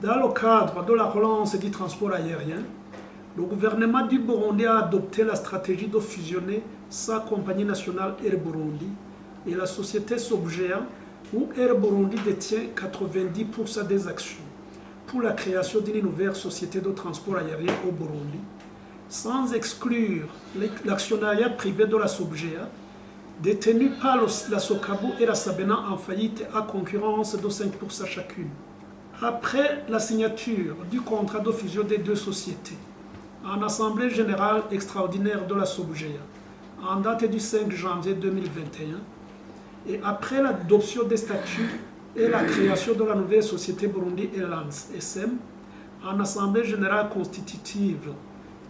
Dans le cadre de la relance du transport aérien, le gouvernement du Burundi a adopté la stratégie de fusionner sa compagnie nationale Air Burundi et la société Sobgea, où Air Burundi détient 90% des actions, pour la création d'une nouvelle société de transport aérien au Burundi, sans exclure l'actionnariat privé de la Sobgea, détenu par la Sokabu et la Sabena en faillite à concurrence de 5% chacune. Après la signature du contrat de fusion des deux sociétés, en Assemblée générale extraordinaire de la Sobgea, en date du 5 janvier 2021, et après l'adoption des statuts et la création de la nouvelle société Burundi Airlines SM, en Assemblée générale constitutive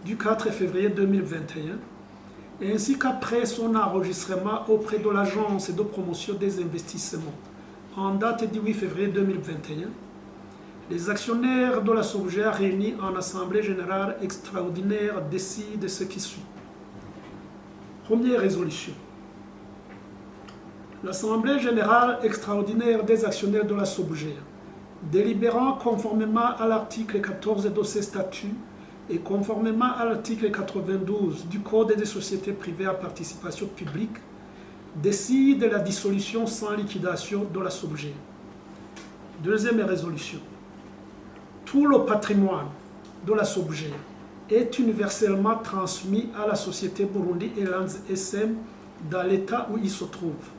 du 4 février 2021, ainsi qu'après son enregistrement auprès de l'Agence de promotion des investissements, en date du 8 février 2021, les actionnaires de la Sobgea réunis en Assemblée générale extraordinaire décident ce qui suit. Première résolution. L'Assemblée générale extraordinaire des actionnaires de la Sobgea, délibérant conformément à l'article 14 de ses statuts et conformément à l'article 92 du Code des sociétés privées à participation publique, décide la dissolution sans liquidation de la Sobgea. Deuxième résolution. Tout le patrimoine de la Sobgea est universellement transmis à la société Burundi Airlines SM dans l'état où il se trouve.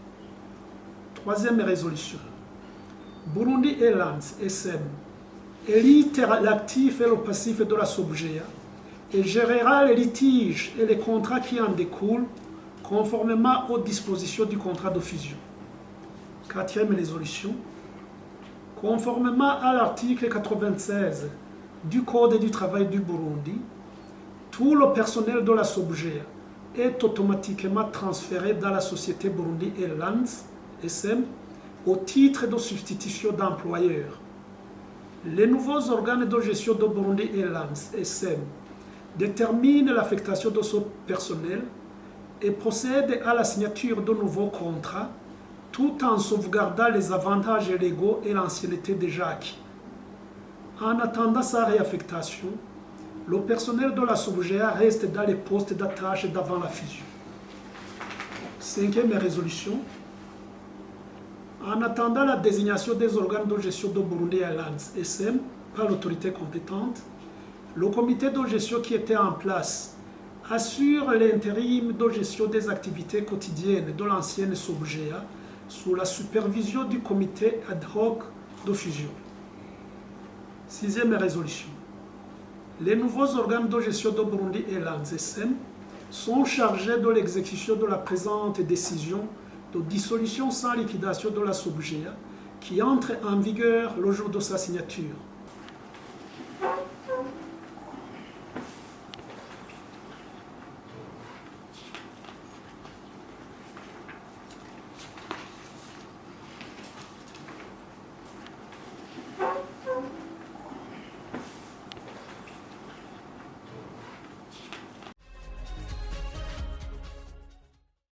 Troisième résolution. Burundi Airlines SM élite l'actif et le passif de la Sobgea et gérera les litiges et les contrats qui en découlent conformément aux dispositions du contrat de fusion. Quatrième résolution. Conformément à l'article 96 du Code du travail du Burundi, tout le personnel de la Sobgea est automatiquement transféré dans la société Burundi Airlines SM au titre de substitution d'employeur. Les nouveaux organes de gestion de Burundi Airlines SM déterminent l'affectation de ce personnel et procèdent à la signature de nouveaux contrats tout en sauvegardant les avantages légaux et l'ancienneté déjà acquis. En attendant sa réaffectation, le personnel de la Sobgea reste dans les postes d'attache d'avant la fusion. Cinquième résolution. En attendant la désignation des organes de gestion de Burundi Airlines SM par l'autorité compétente, le comité de gestion qui était en place assure l'intérim de gestion des activités quotidiennes de l'ancienne Sobgea sous la supervision du comité ad hoc de fusion. Sixième résolution. Les nouveaux organes de gestion de Burundi Airlines SM sont chargés de l'exécution de la présente décision de dissolution sans liquidation de la Sobgea qui entre en vigueur le jour de sa signature.